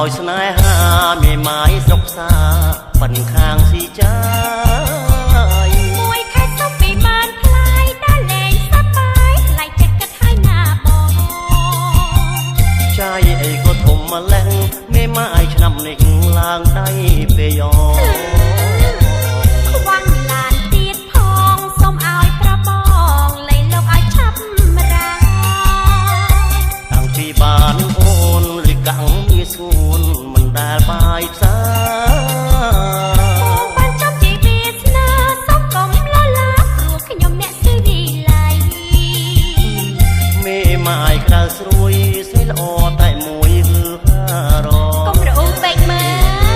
ឲ្យស្នេហាមេម៉ាយស្រុកសាបិណ្ឌខាងស៊ីចាយមួយខែសុំពីបានផ្លាយដើរលេងសប្បាយថ្លៃចិត្តគិតឲ្យណាបងចាយអីក៏ធំម្ល៉េះមេម៉ាយឆ្នាំនេះឡើងដៃពេលយ៉ខ្វាំងឡានទៀតផងសុំឲ្យប្របងលេងលោកឲ្យឆាប់រាតាំងពីបានអូនឬកាំងមានស្ងួនមិនដែលបាយផ្សាបងបានចាំជីវិតស្នេហ៍សុំកុំលលាព្រោះខ្ញុំអ្នកស៊ឺវិល័យមេម៉ាយក្តៅស្រួយស្រីល្អតែមួយហឺហារកុំរអ៊ូពេកមើ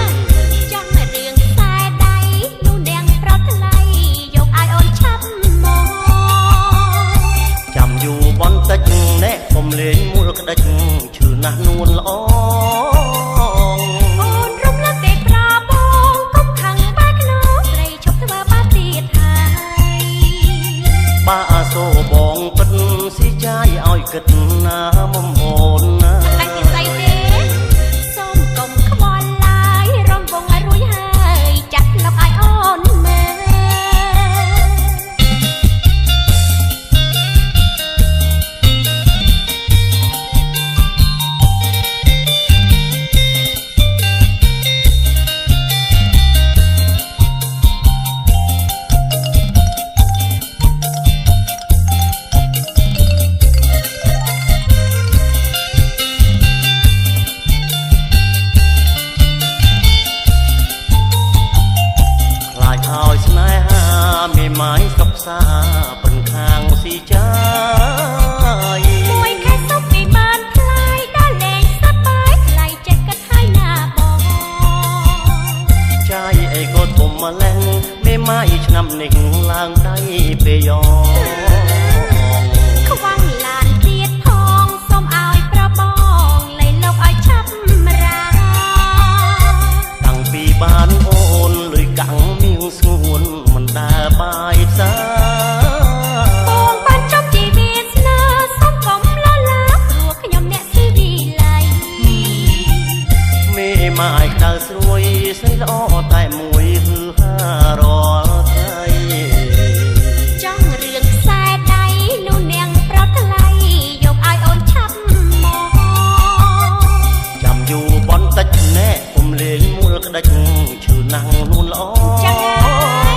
លចង់រឿងខ្សែដៃនោះនាងប្រត់ថ្លៃយកឲ្យអូនឆាប់មកចាំយូរបន្តិចអ្នកកុំលេងមូលក្តិចឈឺណាស់នួនល្អអូនរំលឹកតែប្របងកុំខឹងបែកក្នុងស្រីឈប់ធ្វើបាបទៀតហើយបាសូបងពិតស៊ីចាយឲ្យគិតណាមុំអូនណាអញស្អីទេសូមកុំខ្វល់ឡើយរំវងឲ្យរួចហើយចាត់លុកឲ្យអូនមើលឲ្យស្នេហាមេម៉ាយស្រុកសាបិណ្ឌខាងស៊ីចាយមួយខែសុំពីបានផ្លាយដើរលេងសប្បាយថ្លៃចិត្តគិតឲ្យណាបងចាយអីក៏ធំម្ល៉េះមេម៉ាយឆ្នាំនេះឡើងដៃពេលយ៉ខ្វាំងឡានទៀតផងសុំឲ្យប្របងលេងលោកឲ្យឆាប់រាតាំងពីបានអូនលុយកាំងមានស្ងួនមិនដែលបាយផ្សាបងបានចប់ជីវិតស្នេហ៍សុំកុំលលាព្រោះខ្ញុំអ្នកស៊ឺវិល័យមេម៉ាយក្តៅស្រួយស្រីល្អតែមួយហឺហារាល់ថ្ងៃចង់រឿងខ្សែដៃនោះនាងប្រត់ថ្លៃយកឲ្យអូនឆាប់មកចាំយូរបន្តិចណែកុំលេងមូលក្តិចឈឺណាស់នួនល្អចឹងហើយ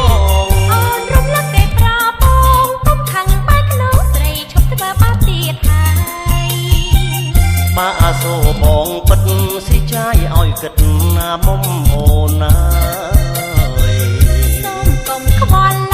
អូនរំលឹកតែប្របងកុំខឹងបែកក្នុងស្រីឈប់ធ្វើបាបទៀតហើយបាសូបងពិតស៊ីចាយឲ្យគិតណាមុំអូនណាសូមកុំខ្វល់